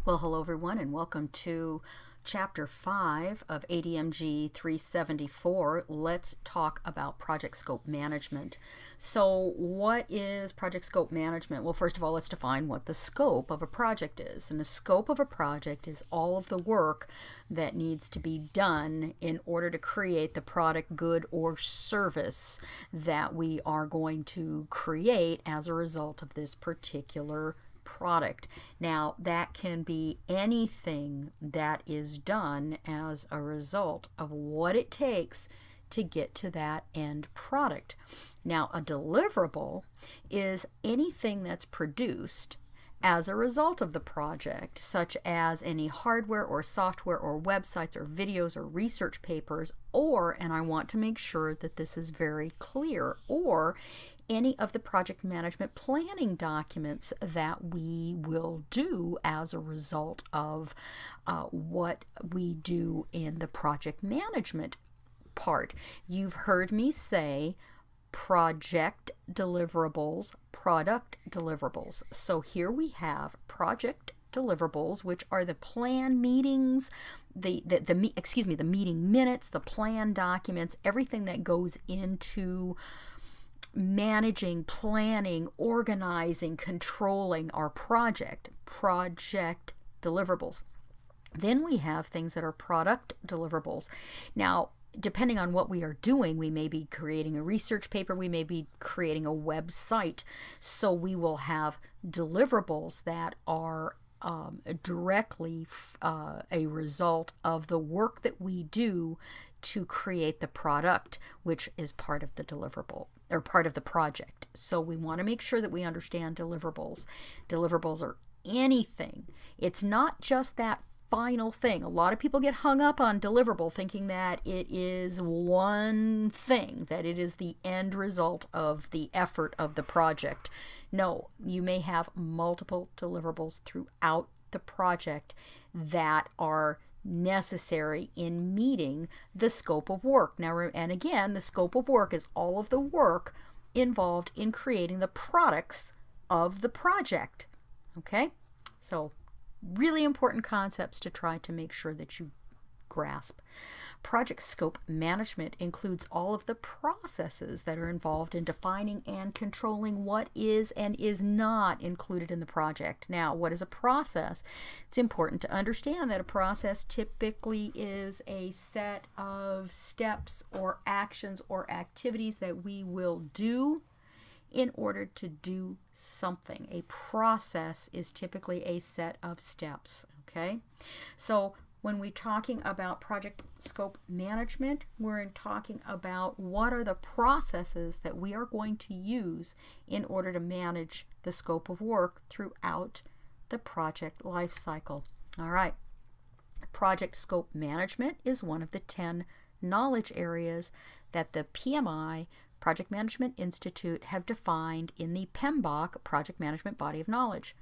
Well, hello everyone, and welcome to Chapter 5 of ADMG 374. Let's talk about project scope management. So what is project scope management? Well, first of all, let's define what the scope of a project is. And the scope of a project is all of the work that needs to be done in order to create the product, good, or service that we are going to create as a result of this particular product. Now, that can be anything that is done as a result of what it takes to get to that end product. Now, a deliverable is anything that's produced as a result of the project, such as any hardware or software or websites or videos or research papers, or, and I want to make sure that this is very clear, or any of the project management planning documents that we will do as a result of what we do in the project management part. You've heard me say project deliverables, product deliverables. So here we have project deliverables, which are the plan meetings, the meeting minutes, the plan documents, everything that goes into managing, planning, organizing, controlling our project deliverables. Then we have things that are product deliverables. Now, depending on what we are doing, we may be creating a research paper, we may be creating a website, so we will have deliverables that are directly a result of the work that we do to create the product, which is part of the deliverable or part of the project. So we want to make sure that we understand deliverables. Deliverables are anything. It's not just that final thing. A lot of people get hung up on deliverable thinking that it is one thing, that it is the end result of the effort of the project. No, you may have multiple deliverables throughout the project that are necessary in meeting the scope of work. Now, and again, the scope of work is all of the work involved in creating the products of the project. Okay? So really important concepts to try to make sure that you grasp. Project scope management includes all of the processes that are involved in defining and controlling what is and is not included in the project. Now, what is a process? It's important to understand that a process typically is a set of steps or actions or activities that we will do in order to do something. A process is typically a set of steps, okay? So when we're talking about project scope management, we're talking about what are the processes that we are going to use in order to manage the scope of work throughout the project life cycle. All right. Project scope management is one of the 10 knowledge areas that the PMI Project Management Institute have defined in the PMBOK Project Management Body of Knowledge.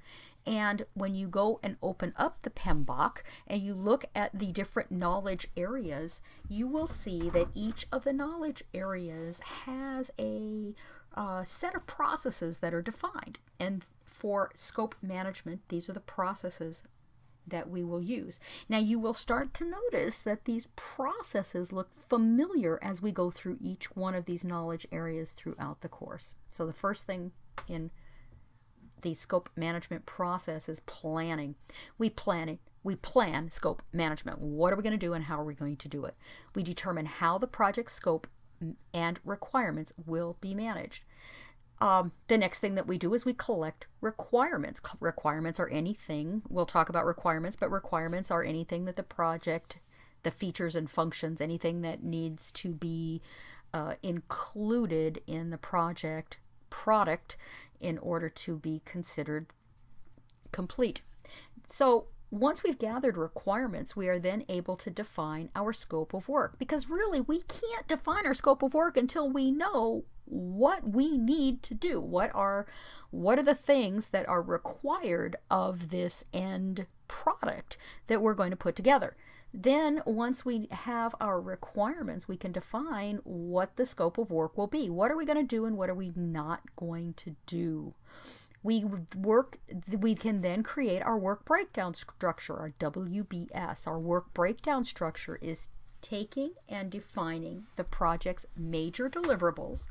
And when you go and open up the PMBOK and you look at the different knowledge areas, you will see that each of the knowledge areas has a set of processes that are defined. And for scope management, these are the processes that we will use. Now you will start to notice that these processes look familiar as we go through each one of these knowledge areas throughout the course. So the first thing in the scope management process is planning. We plan scope management. What are we going to do and how are we going to do it? We determine how the project scope and requirements will be managed. The next thing that we do is we collect requirements. Requirements are anything, we'll talk about requirements, but requirements are anything that the project, the features and functions, anything that needs to be included in the project product in order to be considered complete. So once we've gathered requirements, we are then able to define our scope of work, because really we can't define our scope of work until we know what we need to do. What are the things that are required of this end product that we're going to put together. Then once we have our requirements, we can define what the scope of work will be. What are we going to do and what are we not going to do? We can then create our work breakdown structure, our WBS. Our work breakdown structure is taking and defining the project's major deliverables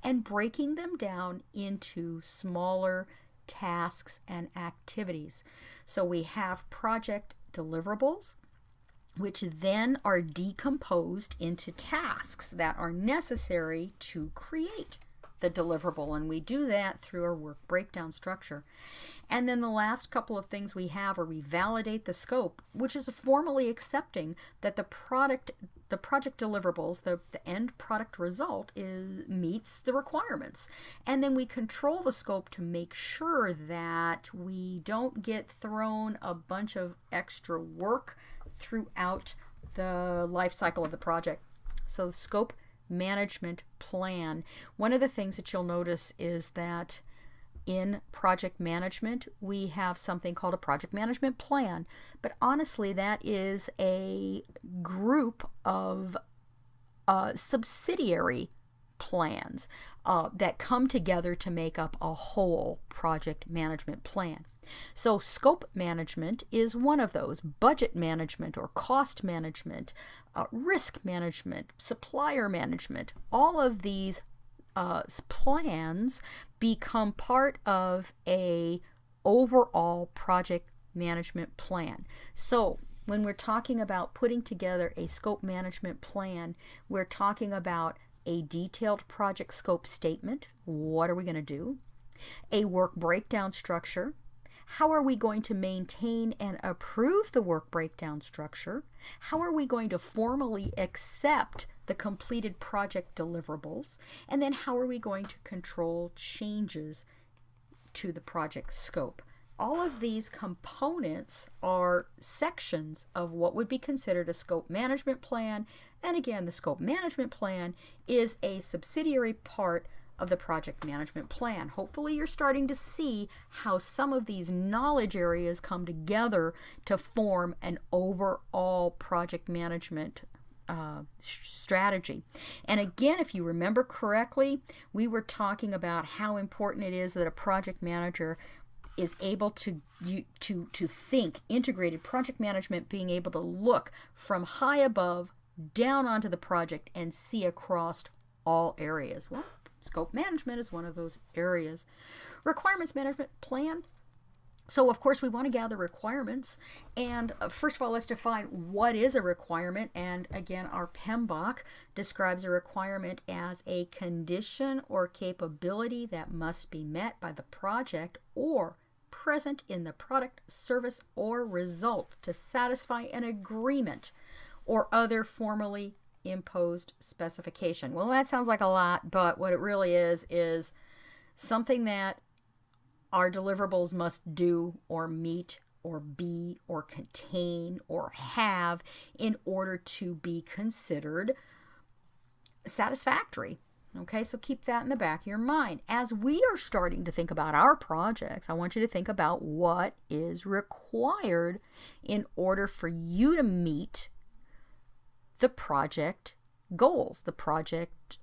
and breaking them down into smaller tasks and activities. So we have project deliverables, which then are decomposed into tasks that are necessary to create the deliverable, and we do that through our work breakdown structure. And then the last couple of things we have are we validate the scope, which is formally accepting that the project deliverables, the end product result meets the requirements. And then we control the scope to make sure that we don't get thrown a bunch of extra work throughout the life cycle of the project. So the scope management plan. One of the things that you'll notice is that in project management, we have something called a project management plan. But honestly, that is a group of subsidiary plans that come together to make up a whole project management plan. So scope management is one of those. Budget management or cost management, risk management, supplier management, all of these plans become part of a overall project management plan. So when we're talking about putting together a scope management plan, we're talking about a detailed project scope statement. What are we going to do? A work breakdown structure. How are we going to maintain and approve the work breakdown structure? How are we going to formally accept the completed project deliverables? And then how are we going to control changes to the project scope? All of these components are sections of what would be considered a scope management plan. And again, the scope management plan is a subsidiary part of the project management plan. Hopefully you're starting to see how some of these knowledge areas come together to form an overall project management strategy. And again, if you remember correctly, we were talking about how important it is that a project manager is able to think integrated project management, being able to look from high above down onto the project and see across all areas. Well, scope management is one of those areas. Requirements management plan. So of course we want to gather requirements, and first of all let's define what is a requirement. And again, our PMBOK describes a requirement as a condition or capability that must be met by the project or present in the product, service, or result to satisfy an agreement or other formally imposed specification. Well, that sounds like a lot, but what it really is something that our deliverables must do or meet or be or contain or have in order to be considered satisfactory. Okay, so keep that in the back of your mind. As we are starting to think about our projects, I want you to think about what is required in order for you to meet the project goals, the project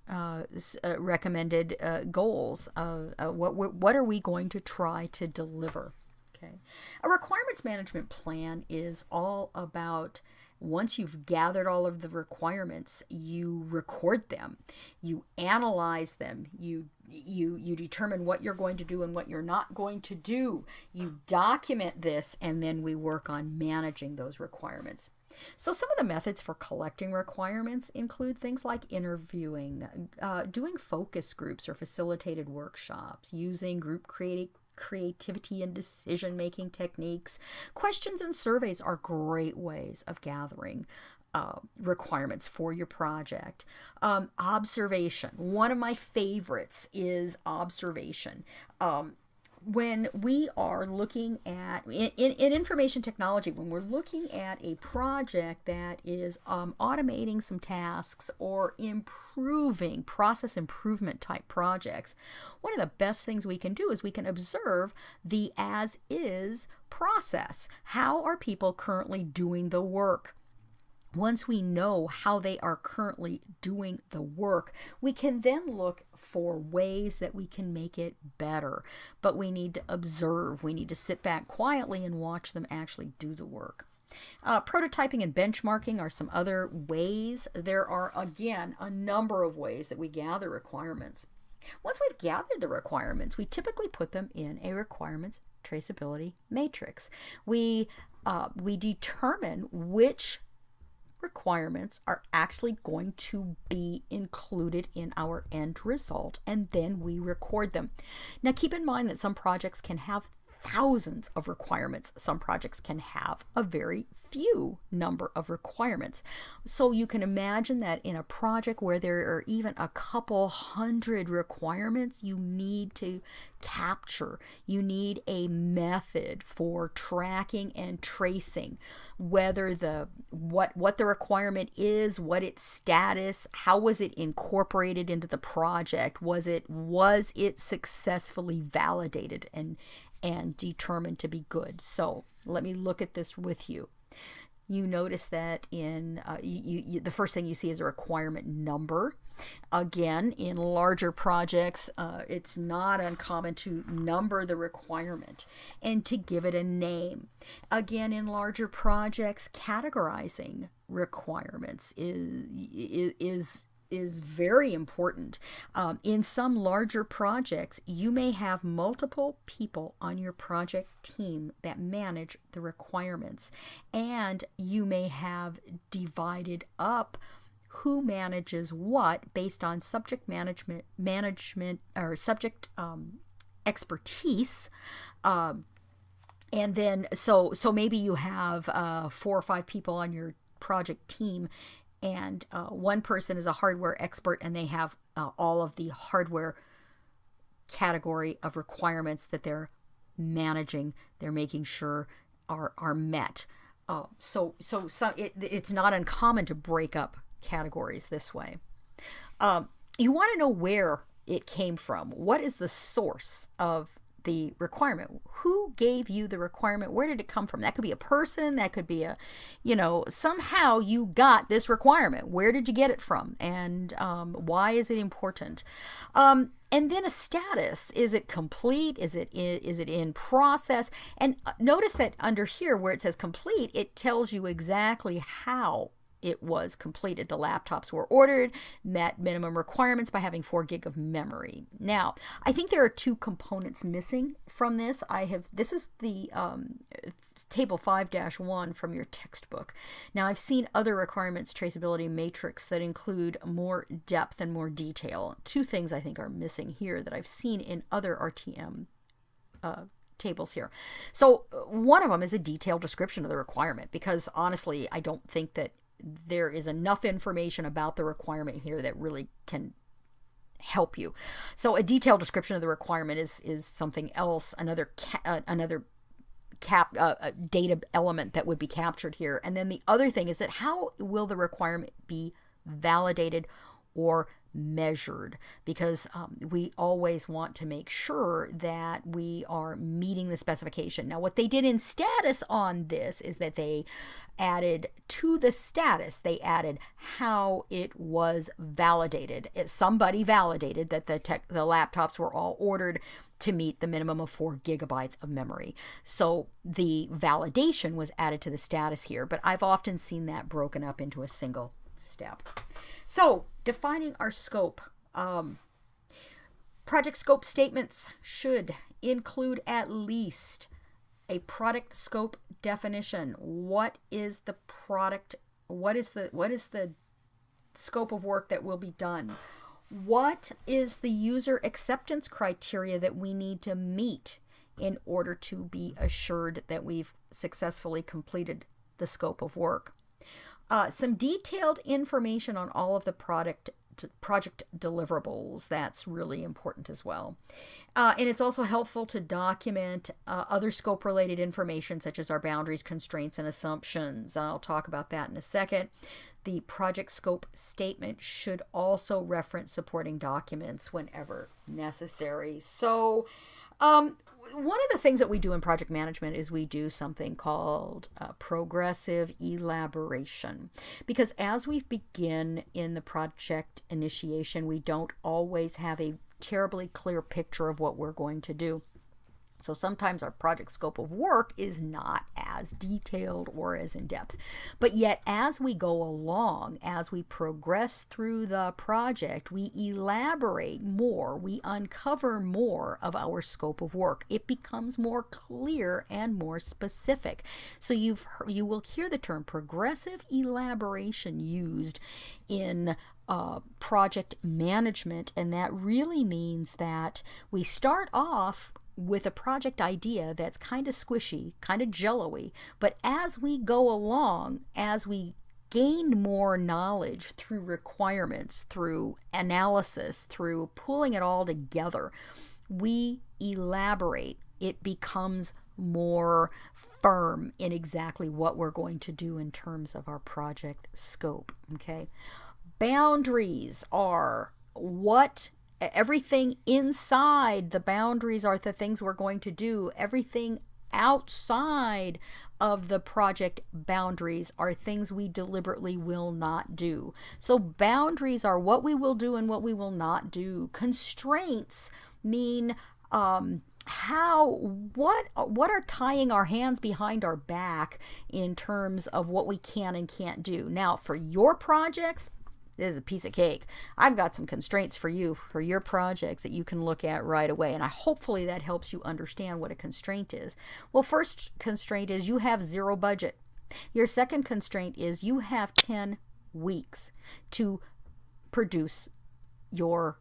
recommended goals. What are we going to try to deliver? Okay, a requirements management plan is all about, once you've gathered all of the requirements, you record them, you analyze them, you determine what you're going to do and what you're not going to do. You document this, and then we work on managing those requirements. So some of the methods for collecting requirements include things like interviewing, doing focus groups or facilitated workshops, using group creativity and decision-making techniques. Questions and surveys are great ways of gathering requirements for your project. Observation. One of my favorites is observation. When we are looking at, in information technology, when we're looking at a project that is automating some tasks or improving, process improvement type projects, one of the best things we can do is we can observe the as-is process. How are people currently doing the work? Once we know how they are currently doing the work, we can then look for ways that we can make it better. But we need to observe. We need to sit back quietly and watch them actually do the work. Prototyping and benchmarking are some other ways. There are, again, a number of ways that we gather requirements. Once we've gathered the requirements, we typically put them in a requirements traceability matrix. We determine which requirements are actually going to be included in our end result, and then we record them. Now keep in mind that some projects can have thousands of requirements. Some projects can have a very few number of requirements. So you can imagine that in a project where there are even a couple hundred requirements, you need to capture. You need a method for tracking and tracing whether what the requirement is, what its status, how was it incorporated into the project, was it successfully validated and determined to be good. So let me look at this with you. You notice that in the first thing you see is a requirement number. Again, in larger projects, it's not uncommon to number the requirement and to give it a name. Again, in larger projects, categorizing requirements is very important. In some larger projects, you may have multiple people on your project team that manage the requirements, and you may have divided up who manages what based on subject management or subject expertise. And then so maybe you have 4 or 5 people on your project team, and one person is a hardware expert, and they have all of the hardware category of requirements that they're managing, they're making sure are met. So it's not uncommon to break up categories this way. You want to know where it came from. What is the source of the requirement? Who gave you the requirement? Where did it come from? That could be a person, that could be somehow you got this requirement. Where did you get it from? And why is it important? And then a status. Is it complete? Is it in process? And notice that under here where it says complete, it tells you exactly how it was completed. The laptops were ordered, met minimum requirements by having 4 gig of memory. Now, I think there are 2 components missing from this. This is the table 5-1 from your textbook. Now, I've seen other requirements traceability matrix that include more depth and more detail. 2 things I think are missing here that I've seen in other RTM tables here. So one of them is a detailed description of the requirement, because honestly, I don't think that there is enough information about the requirement here that really can help you. So a detailed description of the requirement is something else, another data element that would be captured here. And then the other thing is that how will the requirement be validated or measured, because we always want to make sure that we are meeting the specification. Now, what they did in status on this is that they added to the status, they added how it was validated. Somebody validated that the laptops were all ordered to meet the minimum of 4 gigabytes of memory. So the validation was added to the status here, but I've often seen that broken up into a single step. So defining our scope. Project scope statements should include at least a product scope definition. What is the product? What is the scope of work that will be done? What is the user acceptance criteria that we need to meet in order to be assured that we've successfully completed the scope of work? Some detailed information on all of the project deliverables. That's really important as well. And it's also helpful to document other scope related information such as our boundaries, constraints, and assumptions. I'll talk about that in a second. The project scope statement should also reference supporting documents whenever necessary. So one of the things that we do in project management is we do something called progressive elaboration, because as we begin in the project initiation, we don't always have a terribly clear picture of what we're going to do. So sometimes our project scope of work is not as detailed or as in depth. But yet, as we go along, as we progress through the project, we elaborate more, we uncover more of our scope of work. It becomes more clear and more specific. So you will hear the term progressive elaboration used in project management, and that really means that we start off with a project idea that's kind of squishy, kind of jello-y, but as we go along, as we gain more knowledge through requirements, through analysis, through pulling it all together, we elaborate. It becomes more firm in exactly what we're going to do in terms of our project scope. Okay, boundaries are what everything inside the boundaries are the things we're going to do. Everything outside of the project boundaries are things we deliberately will not do. So boundaries are what we will do and what we will not do. Constraints mean what are tying our hands behind our back in terms of what we can and can't do. Now, for your projects, this is a piece of cake. I've got some constraints for you, for your projects, that you can look at right away. And hopefully that helps you understand what a constraint is. Well, first constraint is you have zero budget. Your second constraint is you have 10 weeks to produce your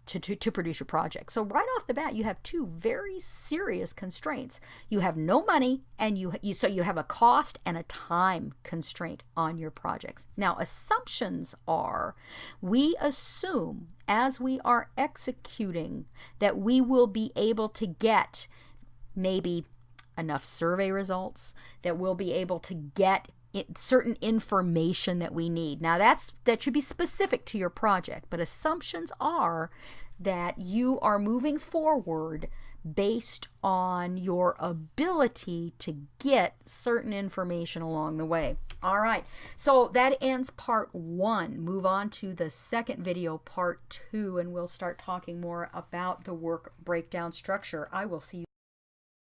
produce your project. So right off the bat, you have two very serious constraints. You have no money, and so you have a cost and a time constraint on your projects. Now, assumptions are, we assume as we are executing that we will be able to get maybe enough survey results, that we'll be able to get certain information that we need. Now that should be specific to your project, but assumptions are that you are moving forward based on your ability to get certain information along the way. All right, so that ends part 1. Move on to the second video, part 2, and we'll start talking more about the work breakdown structure. I will see you